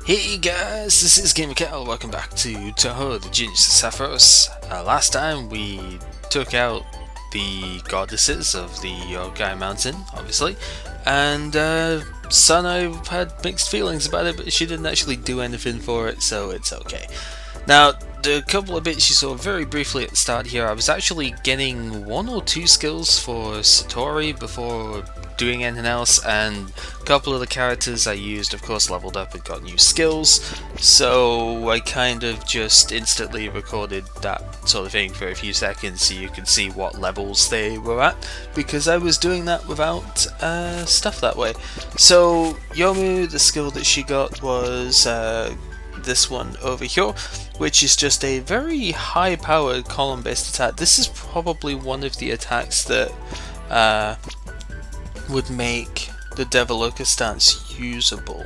Hey guys, this is GamerCal. Welcome back to Touhou, the Genius of Sapphiros. Last time we took out the goddesses of the Yogai Mountain, obviously, and Sanae had mixed feelings about it, but she didn't actually do anything for it, so it's okay. Now, the couple of bits you saw very briefly at the start here, I was actually getting one or two skills for Satori before doing anything else, and a couple of the characters I used of course leveled up and got new skills, so I kind of just instantly recorded that sort of thing for a few seconds so you could see what levels they were at, because I was doing that without stuff that way. So Yomu, the skill that she got was this one over here, which is just a very high powered column based attack. This is probably one of the attacks that would make the Devaloka stance usable,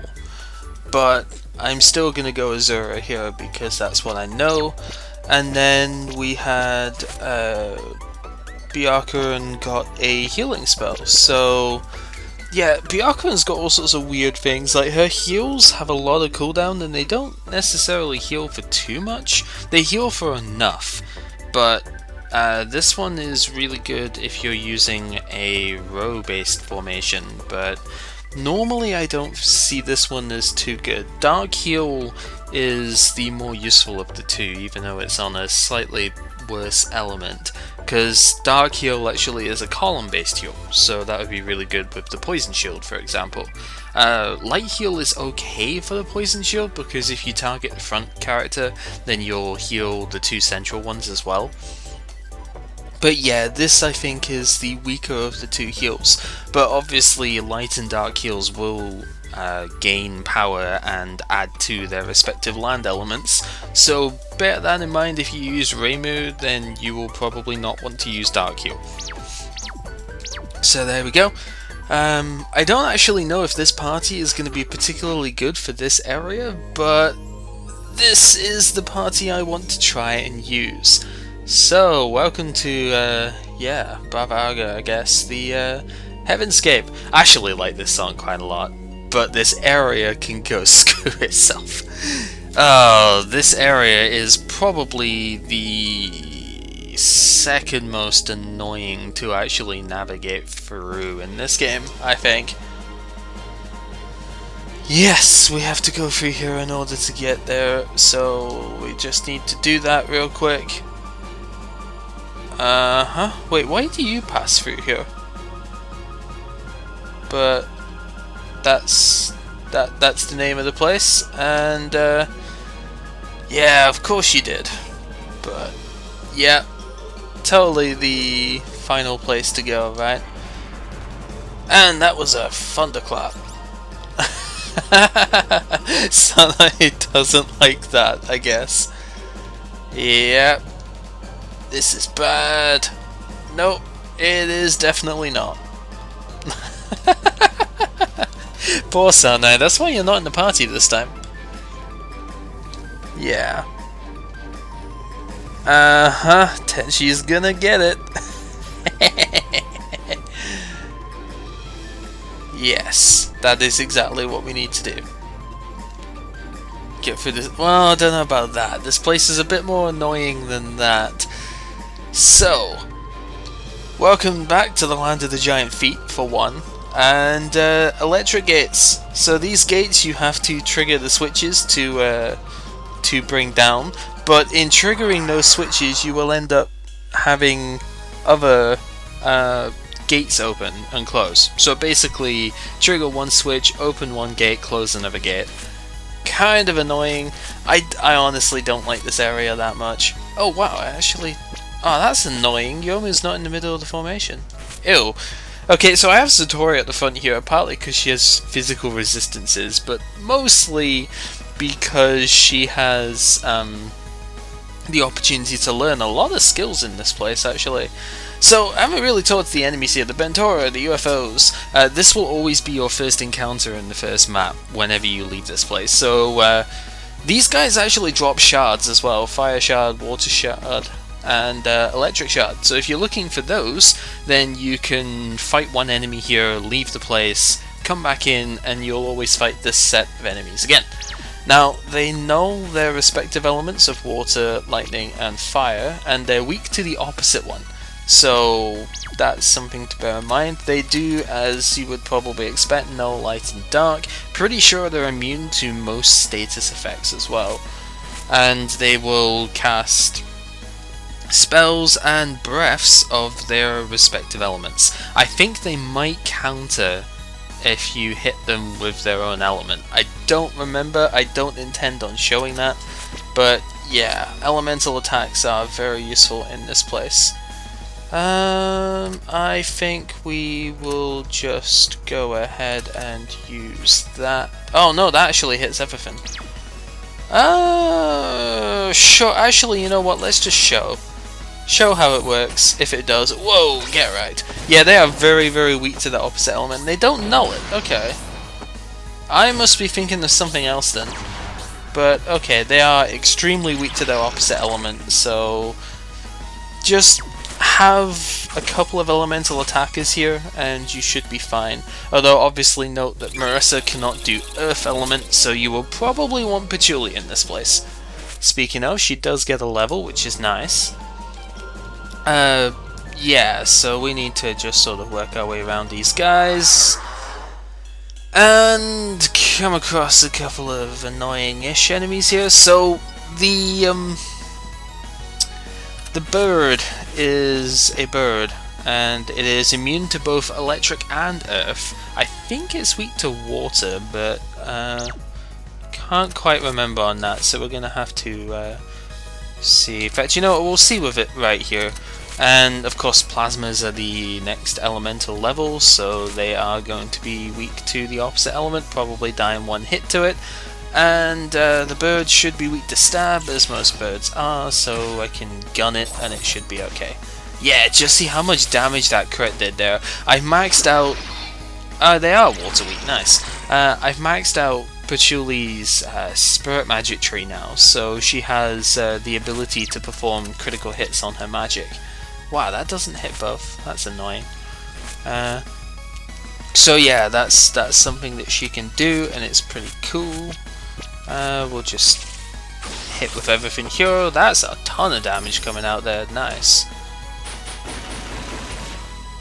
but I'm still gonna go Azura here because that's what I know. And then we had Byakuran got a healing spell, so yeah, Byakuran's got all sorts of weird things, like her heals have a lot of cooldown and they don't necessarily heal for too much, they heal for enough, but this one is really good if you're using a row based formation, but normally I don't see this one as too good. Dark Heal is the more useful of the two, even though it's on a slightly worse element, because Dark Heal actually is a column based heal, so that would be really good with the Poison Shield, for example. Light Heal is okay for the Poison Shield, because if you target the front character, then you'll heal the two central ones as well. But yeah, this I think is the weaker of the two heals, but obviously light and dark heals will gain power and add to their respective land elements, so bear that in mind. If you use Reimu, then you will probably not want to use dark heal. So there we go. I don't actually know if this party is going to be particularly good for this area, but this is the party I want to try and use. So, welcome to, Bravaga, I guess, the Heavenscape. I actually like this song quite a lot, but this area can go screw itself. Oh, this area is probably the second most annoying to actually navigate through in this game, I think. Yes, we have to go through here in order to get there, so we just need to do that real quick. Wait, why do you pass through here? But that's the name of the place, and yeah, of course you did. But yeah, totally the final place to go, right? And that was a thunderclap. Sanae doesn't like that, I guess. Yep. This is bad. Nope, it is definitely not. Poor Sanae, that's why you're not in the party this time. Yeah. Tenshi's gonna get it. Yes, that is exactly what we need to do. Get through this. Well, I don't know about that. This place is a bit more annoying than that. So, welcome back to the land of the giant feet, for one, and electric gates. So these gates you have to trigger the switches to bring down, but in triggering those switches you will end up having other gates open and close. So basically, trigger one switch, open one gate, close another gate. Kind of annoying. I honestly don't like this area that much. Oh wow, actually... Oh, that's annoying. Yomu's not in the middle of the formation. Ew. Okay, so I have Satori at the front here, partly because she has physical resistances, but mostly because she has the opportunity to learn a lot of skills in this place, actually. So, I haven't really talked to the enemies here, the Bentora, the UFOs. This will always be your first encounter in the first map, whenever you leave this place. So, these guys actually drop shards as well. Fire shard, water shard, and electric shard. So if you're looking for those, then you can fight one enemy here, leave the place, come back in, and you'll always fight this set of enemies again. Now, they know their respective elements of water, lightning, and fire, and they're weak to the opposite one. So that's something to bear in mind. They do, as you would probably expect, null, light, and dark. Pretty sure they're immune to most status effects as well. And they will cast spells and breaths of their respective elements. I think they might counter if you hit them with their own element. I don't remember, I don't intend on showing that, but yeah, elemental attacks are very useful in this place. I think we will just go ahead and use that. Oh no, that actually hits everything. Sure, actually, you know what, let's just show how it works, if it does. Whoa, get right. Yeah, they are very, very weak to the opposite element. They don't null it. Okay. I must be thinking of something else then. But, okay, they are extremely weak to their opposite element, so just have a couple of elemental attackers here, and you should be fine. Although, obviously note that Marissa cannot do Earth element, so you will probably want Patchouli in this place. Speaking of, she does get a level, which is nice. Yeah, so we need to just sort of work our way around these guys and come across a couple of annoying-ish enemies here. So the bird is a bird, and it is immune to both electric and earth. I think it's weak to water, but can't quite remember on that, so we're gonna have to see. In fact, you know what, we'll see with it right here. And of course plasmas are the next elemental level, so they are going to be weak to the opposite element, probably die in one hit to it. And the bird should be weak to stab, as most birds are, so I can gun it and it should be okay. Yeah, just see how much damage that crit did there. I've maxed out... they are water weak, nice. I've maxed out Patchouli's spirit magic tree now, so she has the ability to perform critical hits on her magic. Wow, that doesn't hit both. That's annoying. So yeah, that's something that she can do, and it's pretty cool. We'll just hit with everything here. That's a ton of damage coming out there. Nice.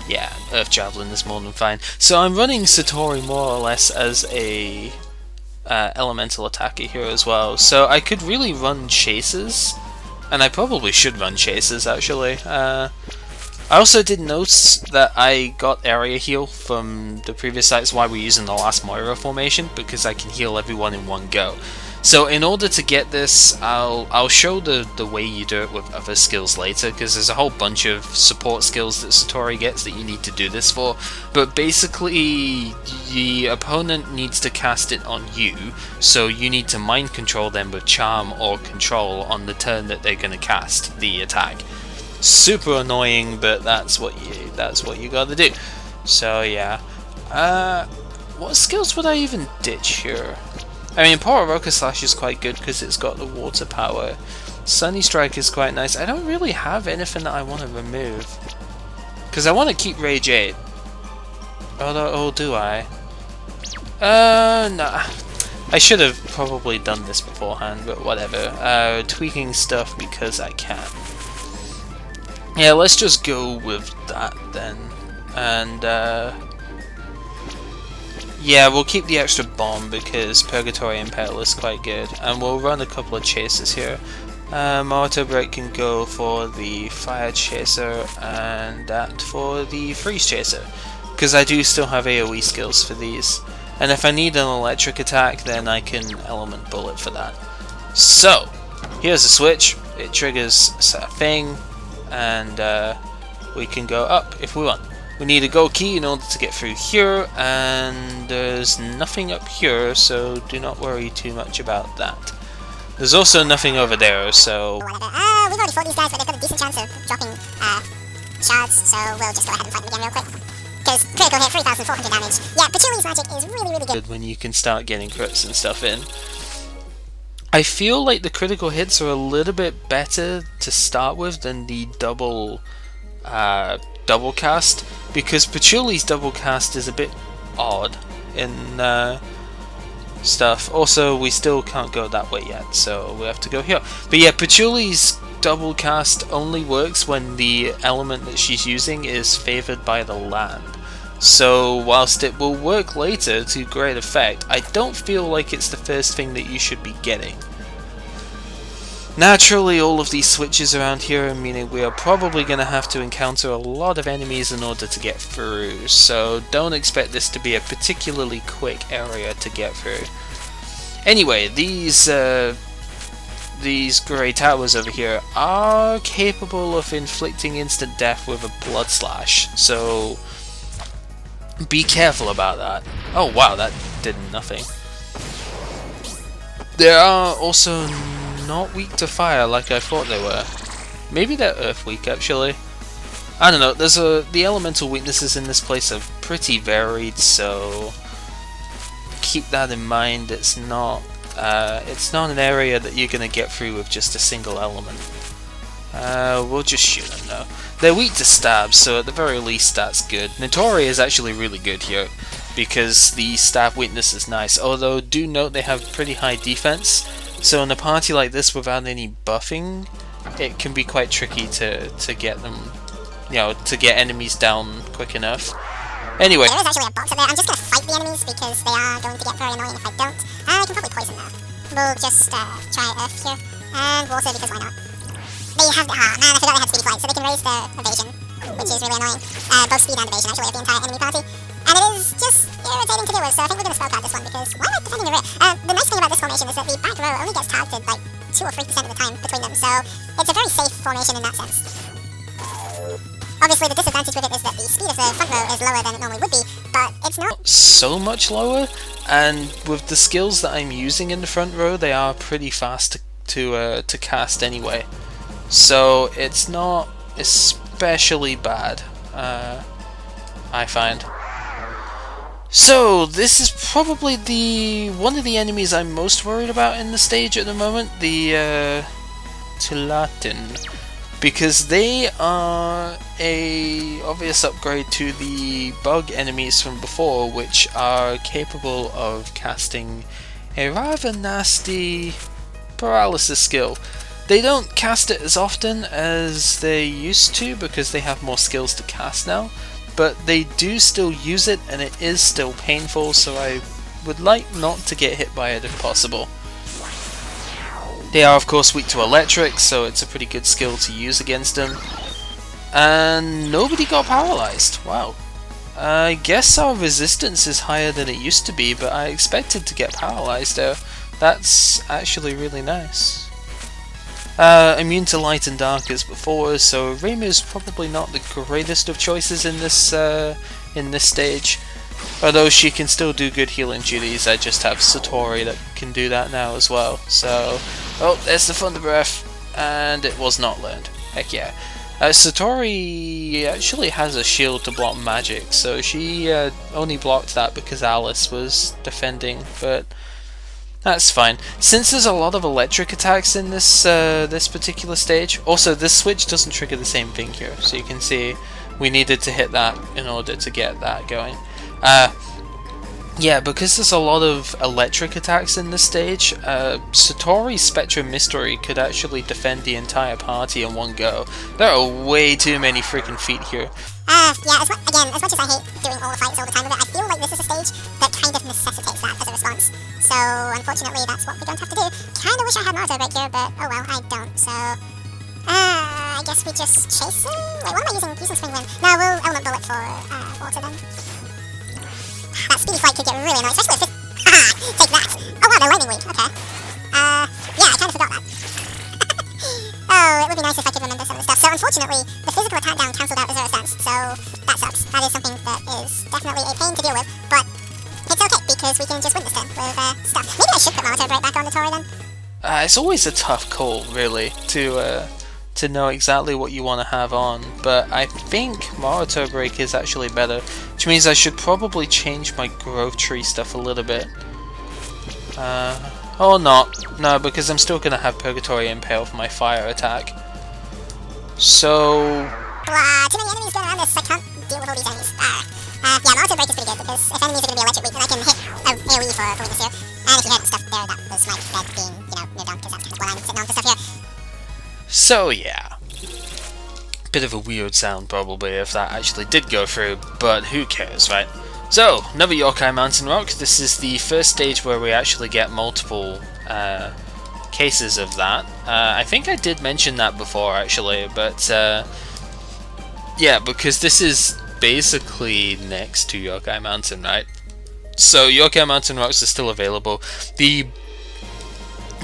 Yeah, Earth Javelin is more than fine. So I'm running Satori more or less as a elemental attacker here as well. So I could really run Chasers. And I probably should run Chasers, actually. I also did notice that I got area heal from the previous sites while we're using the last Moira formation, because I can heal everyone in one go. So in order to get this, I'll show the way you do it with other skills later, because there's a whole bunch of support skills that Satori gets that you need to do this for. But basically, the opponent needs to cast it on you, so you need to mind control them with charm or control on the turn that they're going to cast the attack. Super annoying, but that's what you gotta do. So yeah, what skills would I even ditch here? I mean, Power Rocket Slash is quite good because it's got the water power. Sunny Strike is quite nice. I don't really have anything that I want to remove, because I want to keep Rage 8. Oh, do I? Nah. I should have probably done this beforehand, but whatever. Tweaking stuff because I can. Yeah, let's just go with that then. And, yeah, we'll keep the extra bomb because Purgatory Impale is quite good. And we'll run a couple of chasers here. Mortar Break can go for the Fire Chaser and that for the Freeze Chaser, because I do still have AoE skills for these. And if I need an electric attack, then I can Element Bullet for that. So, here's a switch. It triggers a thing, and we can go up if we want. We need a gold key in order to get through here, and there's nothing up here, so do not worry too much about that. There's also nothing over there, so... we've already fought these guys, but they've got a decent chance of dropping shards, so we'll just go ahead and fight them again real quick. Because critical hit, 3,400 damage. Yeah, Patchouli's magic is really, really good. When you can start getting crits and stuff in. I feel like the critical hits are a little bit better to start with than the double cast, because Patchouli's double cast is a bit odd in stuff. Also, we still can't go that way yet, so we have to go here. But yeah, Patchouli's double cast only works when the element that she's using is favoured by the land. So whilst it will work later to great effect, I don't feel like it's the first thing that you should be getting. Naturally, all of these switches around here are meaning we are probably going to have to encounter a lot of enemies in order to get through, so don't expect this to be a particularly quick area to get through. Anyway, these grey towers over here are capable of inflicting instant death with a blood slash, so be careful about that. Oh wow, that did nothing. They are also not weak to fire like I thought they were. Maybe they're earth weak actually. I don't know, the elemental weaknesses in this place are pretty varied, so keep that in mind. It's not an area that you're gonna get through with just a single element. We'll just shoot them though. They're weak to stab, so at the very least that's good. Nitori is actually really good here because the stab weakness is nice, although do note they have pretty high defense. So in a party like this without any buffing, it can be quite tricky to get them, you know, to get enemies down quick enough. Anyway. There is actually a box up there. I'm just going to fight the enemies because they are going to get very annoying if I don't. I can probably poison them. We'll just try Earth here. And Water because why not? They have, man, I forgot they had speedy flight, so they can raise their evasion, which is really annoying. Both speed and evasion actually of the entire enemy party. And it is just irritating to deal with, so I think we're going to spellcard this one because why am I defending the rear? The nice thing about this formation is that the back row only gets targeted like 2 or 3% of the time between them, so it's a very safe formation in that sense. Obviously the disadvantage with it is that the speed of the front row is lower than it normally would be, but it's not so much lower, and with the skills that I'm using in the front row, they are pretty fast to cast anyway. So it's not especially bad, I find. So this is probably one of the enemies I'm most worried about in the stage at the moment, the Tilatin, because they are a obvious upgrade to the bug enemies from before, which are capable of casting a rather nasty paralysis skill. They don't cast it as often as they used to because they have more skills to cast now, but they do still use it and it is still painful, so I would like not to get hit by it if possible. They are of course weak to electric, so it's a pretty good skill to use against them. And nobody got paralyzed. Wow. I guess our resistance is higher than it used to be, but I expected to get paralyzed there. That's actually really nice. Immune to light and dark as before, so Reimu's probably not the greatest of choices in this stage. Although she can still do good healing duties, I just have Satori that can do that now as well. So, oh, there's the Thunder Breath, and it was not learned. Heck yeah. Satori actually has a shield to block magic, so she only blocked that because Alice was defending, but that's fine. Since there's a lot of electric attacks in this this particular stage, also this switch doesn't trigger the same thing here, so you can see we needed to hit that in order to get that going. Yeah, because there's a lot of electric attacks in this stage, Satori's Spectrum Mystery could actually defend the entire party in one go. There are way too many freaking feet here. Yeah, as much as I hate doing all the fights all the time with it, I feel like this is a stage that kind of necessitates that as a response. So, unfortunately, that's what we're going to have to do. Kinda wish I had Naruto break here, but oh well, I don't, so I guess we just chase him? Wait, what am I using Spring Wind? No, we'll Element Bullet for Water then. That speedy flight could get really annoying, especially if haha! Take that! Oh wow, they're lightning weak, okay. Yeah, I kinda forgot that. Oh, it would be nice if I could remember some of the stuff. So unfortunately, the physical attack down cancelled out the zero stance, so that sucks. That is something that is definitely a pain to deal with, but it's okay because we can just win this turn with stuff. Maybe I should put Naruto right back on the Tori then? It's always a tough call, really, to know exactly what you want to have on, but I think Naruto Break is actually better, which means I should probably change my growth tree stuff a little bit. Or not. No, because I'm still going to have Purgatory Impale for my fire attack. So... Blah, too many enemies going around this, I can't deal with all these enemies. Yeah, Naruto Break is pretty good, because if enemies are going to be electric weak, then I can hit AoE for this here. And if you heard stuff there, that was my bed being, you know, moved on, because that's kind of what I'm sitting on for stuff here. So yeah, bit of a weird sound probably if that actually did go through, but who cares, right? So, another Yokai Mountain Rock. This is the first stage where we actually get multiple cases of that. I think I did mention that before actually, but yeah, because this is basically next to Yokai Mountain, right? So Yokai Mountain Rocks are still available. The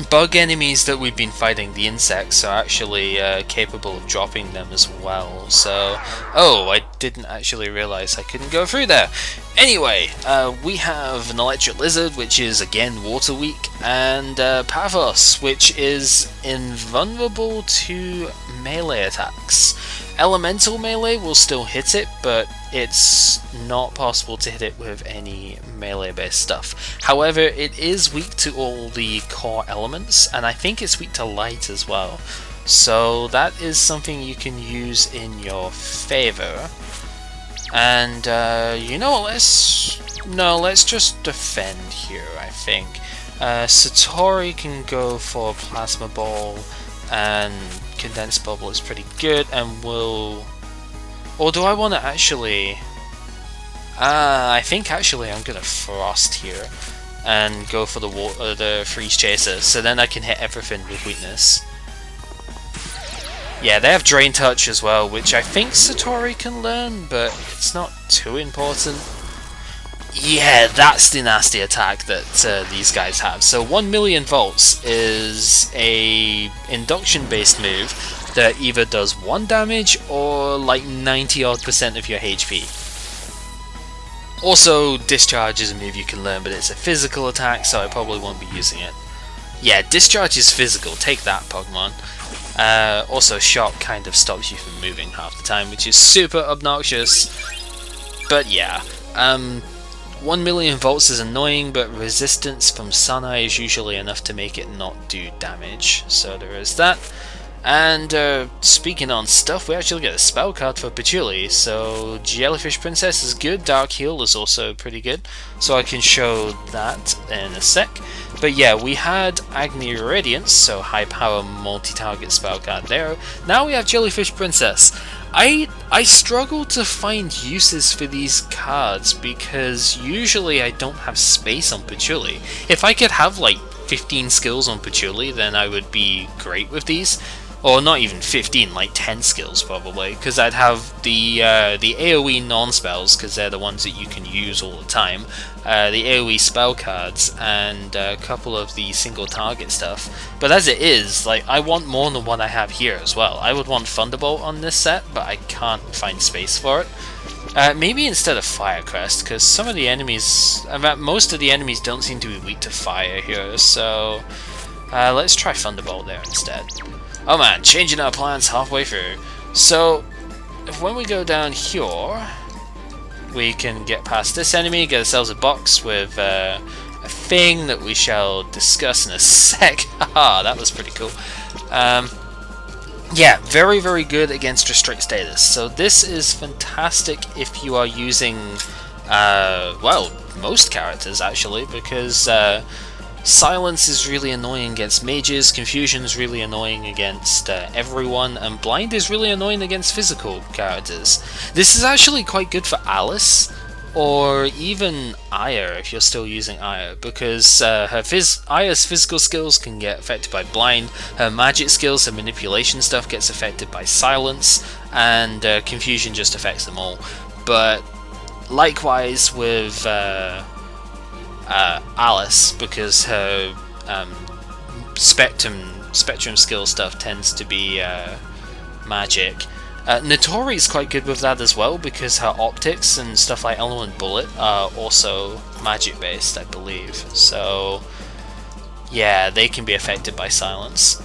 bug enemies that we've been fighting, the insects, are actually capable of dropping them as well. So, oh, I didn't actually realize I couldn't go through there. Anyway, we have an electric lizard, which is again water weak, and Pathos, which is invulnerable to melee attacks. Elemental melee will still hit it, but it's not possible to hit it with any melee based stuff. However, it is weak to all the core elements, and I think it's weak to light as well. So that is something you can use in your favor. And you know, let's just defend here, I think. Satori can go for Plasma Ball, and Condensed Bubble is pretty good, and will... Or do I want to actually... I think actually I'm going to Frost here, and go for the Freeze Chaser, so then I can hit everything with weakness. Yeah, they have Drain Touch as well, which I think Satori can learn, but it's not too important. Yeah, that's the nasty attack that these guys have. So 1,000,000 volts is a induction based move that either does 1 damage or like 90% of your HP. Also, Discharge is a move you can learn, but it's a physical attack, so I probably won't be using it. Yeah, Discharge is physical, take that, Pokemon. Also, Shock kind of stops you from moving half the time, which is super obnoxious. But yeah, 1,000,000 volts is annoying, but resistance from Sanae is usually enough to make it not do damage. So there is that. And speaking on stuff, we actually get a spell card for Patchouli. So Jellyfish Princess is good, Dark Heal is also pretty good. So I can show that in a sec. But yeah, we had Agni Radiance, so high power multi-target spell card there. Now we have Jellyfish Princess. I struggle to find uses for these cards because usually I don't have space on Patchouli. If I could have like 15 skills on Patchouli, then I would be great with these. Or not even 15, like 10 skills probably, because I'd have the AoE non-spells, because they're the ones that you can use all the time, the AoE spell cards, and a couple of the single target stuff. But as it is, like, I want more than what I have here as well. I would want Thunderbolt on this set, but I can't find space for it. Maybe instead of Fire Crest, because some of the enemies, most of the enemies don't seem to be weak to fire here, so let's try Thunderbolt there instead. Oh man, changing our plans halfway through. So, when we go down here, we can get past this enemy, get ourselves a box with a thing that we shall discuss in a sec. Haha, that was pretty cool. Yeah, very, very good against Restrict Status. So this is fantastic if you are using, well, most characters actually, because Silence is really annoying against mages, Confusion is really annoying against everyone, and Blind is really annoying against physical characters. This is actually quite good for Alice, or even Aya if you're still using Aya, because Aya's physical skills can get affected by Blind, her magic skills, her manipulation stuff gets affected by Silence, and Confusion just affects them all. But likewise with Alice, because her spectrum skill stuff tends to be magic. Nitori is quite good with that as well, because her optics and stuff like Element Bullet are also magic based, I believe. So yeah, they can be affected by Silence.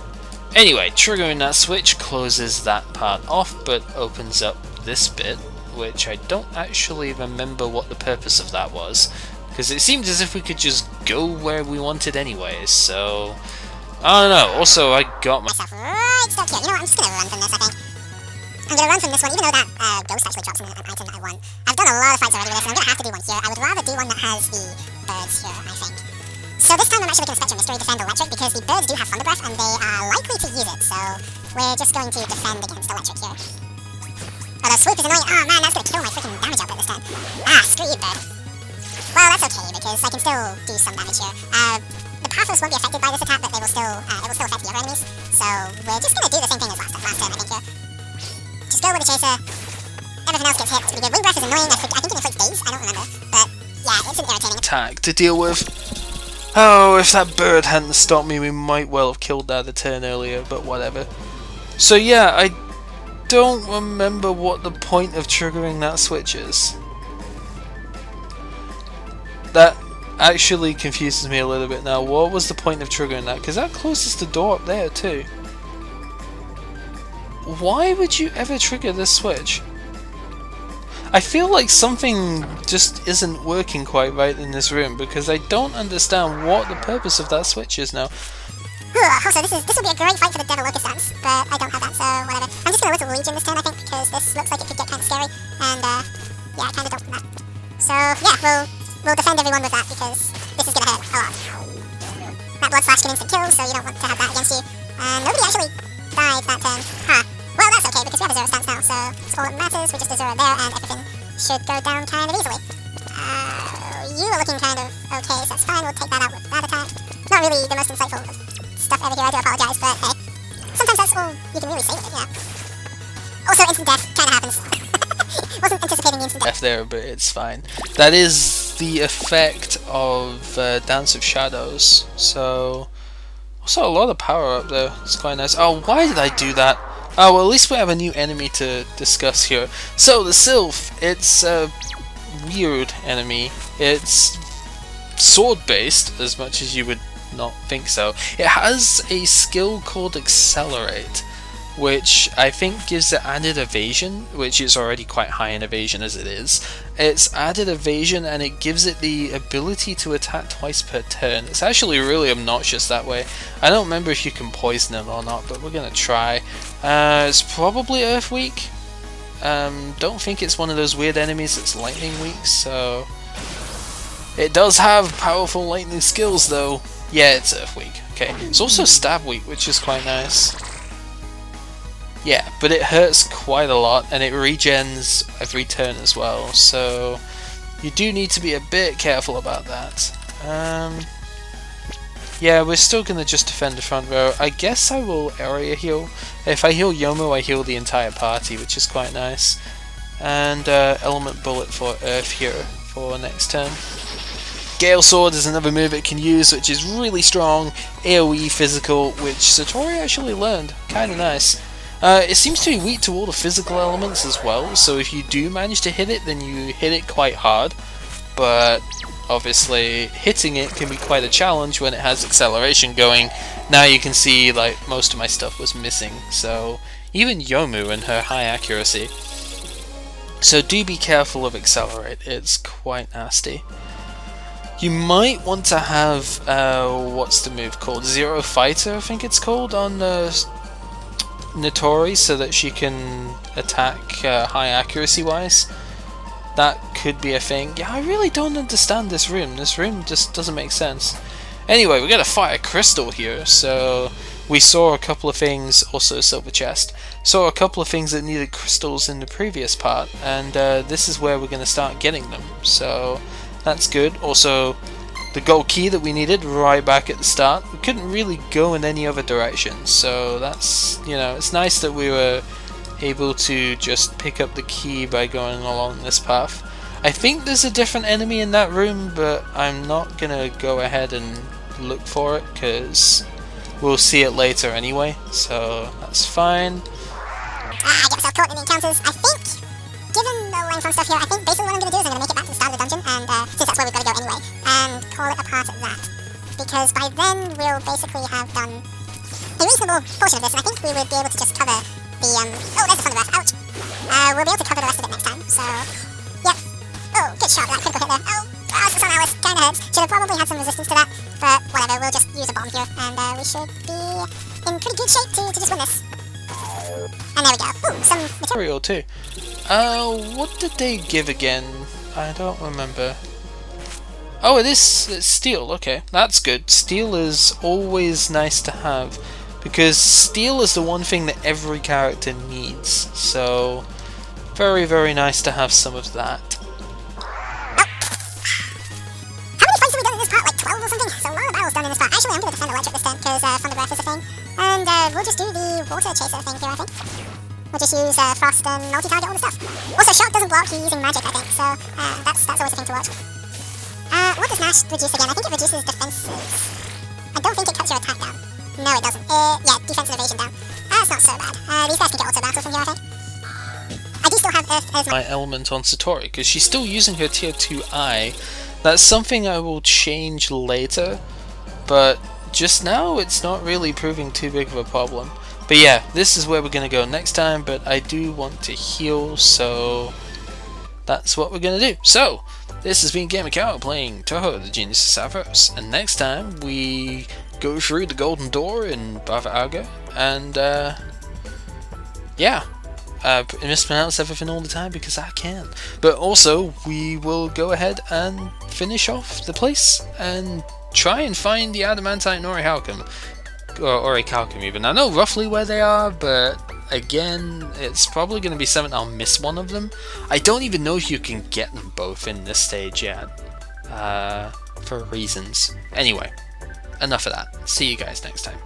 Anyway, triggering that switch closes that part off, but opens up this bit, which I don't actually remember what the purpose of that was, because it seemed as if we could just go where we wanted anyways, so I don't know. Also, I got myself right stuck here. You know what, I'm just gonna run from this, I think. I'm gonna run from this one, even though that GoS actually drops an item that I want. I've done a lot of fights already with this, and I'm gonna have to do one here. I would rather do one that has the birds here, I think. So this time I'm actually going to Spectrum Mystery defend electric because the birds do have Thunder Breath and they are likely to use it, so we're just going to defend against electric here. Oh, the swoop is annoying. Oh man, that's going to kill my freaking damage output this time. Ah, screw you, bird. Well, that's okay because I can still do some damage here. The Pathos won't be affected by this attack, but it will still affect the other enemies. So we're just going to do the same thing as last turn, I think here. Just go with the Chaser. Everything else gets hit. It's pretty good. Wind Breath is annoying. I think it inflicts daze. I don't remember, but yeah, it's an irritating attack to deal with. Oh, if that bird hadn't stopped me, we might well have killed that a turn earlier, but whatever. So yeah, I don't remember what the point of triggering that switch is. That actually confuses me a little bit now. What was the point of triggering that? Because that closes the door up there too. Why would you ever trigger this switch? I feel like something just isn't working quite right in this room because I don't understand what the purpose of that switch is now. Also, this will be a great fight for the Devil Locust dance, but I don't have that, so whatever. I'm just going to Whistle Legion this turn, I think, because this looks like it could get kind of scary, and yeah, I kind of don't want that. So yeah, we'll defend everyone with that because this is going to hurt a lot. That Blood Slash can instant kill, so you don't want to have that against you. And nobody actually died that turn. Huh. Well, that's okay because we have a 0 stance now, so it's all that matters. We just a 0 there, and everything should go down kind of easily. You are looking kind of okay, so that's fine. We'll take that out with that attack. Not really the most insightful stuff over here, I do apologise, but hey, sometimes that's all you can really say with it, you know. Also, instant death kind of happens. Wasn't anticipating the instant death there, but it's fine. That is the effect of Dance of Shadows, so also a lot of power up there. It's quite nice. Oh, why did I do that? Oh, well, at least we have a new enemy to discuss here. So, the Sylph, it's a weird enemy. It's sword-based, as much as you would not think so. It has a skill called Accelerate, which I think gives it added evasion, which is already quite high in evasion as it is. It's added evasion and it gives it the ability to attack twice per turn. It's actually really obnoxious that way. I don't remember if you can poison it or not, but we're gonna try. It's probably Earth weak. Don't think it's one of those weird enemies that's lightning weak, so it does have powerful lightning skills though. Yeah, it's Earth weak. Okay, it's also stab weak, which is quite nice. Yeah, but it hurts quite a lot, and it regens every turn as well, so you do need to be a bit careful about that. Yeah, we're still going to just defend the front row. I guess I will area heal. If I heal Yomu, I heal the entire party, which is quite nice. And Element Bullet for Earth here for next turn. Gale Sword is another move it can use, which is really strong. AoE physical, which Satori actually learned. Kinda nice. It seems to be weak to all the physical elements as well, so if you do manage to hit it, then you hit it quite hard. But obviously, hitting it can be quite a challenge when it has acceleration going. Now you can see, like, most of my stuff was missing, so even Yomu and her high accuracy. So do be careful of Accelerate, it's quite nasty. You might want to have, what's the move called? Zero Fighter, I think it's called, on Nitori, so that she can attack high accuracy wise. That could be a thing. Yeah, I really don't understand this room. This room just doesn't make sense. Anyway, we got a fire crystal here, so we saw a couple of things, also a silver chest. Saw a couple of things that needed crystals in the previous part, and this is where we're going to start getting them. So that's good. Also, the gold key that we needed right back at the start. We couldn't really go in any other direction, so that's, you know, it's nice that we were able to just pick up the key by going along this path. I think there's a different enemy in that room, but I'm not gonna go ahead and look for it because we'll see it later anyway, so that's fine. I get myself caught in the encounters. I think, given the length on stuff here, I think basically what I'm going to do is I'm going to make it back to the start of the dungeon, and since that's where we've got to go anyway, and call it a part at that. Because by then we'll basically have done a reasonable portion of this, and I think we would be able to just cover the, oh, there's the Thunder Breath, ouch! We'll be able to cover the rest of it next time, so, yep. Oh, good shot, that critical hit there. Oh, it's on Alice, kinda hurts. Should have probably had some resistance to that, but whatever, we'll just use a bomb here, and we should be in pretty good shape to just win this. And there we go. Ooh, some material too. What did they give again? I don't remember. Oh, it's steel. Okay, that's good. Steel is always nice to have because steel is the one thing that every character needs. So, very, very nice to have some of that. How many fights have we done in this part? Like 12 or something? So a lot of battles done in this part. Actually, I'm going to defend electric this turn because Thunder Breath is a thing. And we'll just do the water chaser thing here, I think. We'll just use frost and multi-target all the stuff. Also, shock doesn't block you using magic, I think. So that's always a thing to watch. What does Nash reduce again? I think it reduces defenses. I don't think it cuts your attack down. No, it doesn't. Yeah, defense and evasion down. That's not so bad. These guys can get auto battle from here, I think. I do still have Earth as my element on Satori because she's still using her tier 2 eye. That's something I will change later, but just now it's not really proving too big of a problem. But yeah, this is where we're going to go next time, but I do want to heal, so that's what we're going to do. So, this has been Gamer playing Touhou, the Genius of Pathos, and next time we go through the Golden Door in Bava and yeah, mispronounce everything all the time because I can. But also, we will go ahead and finish off the place and try and find the Adamantite Nori Halcom. Or a Calcum even. I know roughly where they are, but again, it's probably going to be something I'll miss one of them. I don't even know if you can get them both in this stage yet, for reasons. Anyway, enough of that. See you guys next time.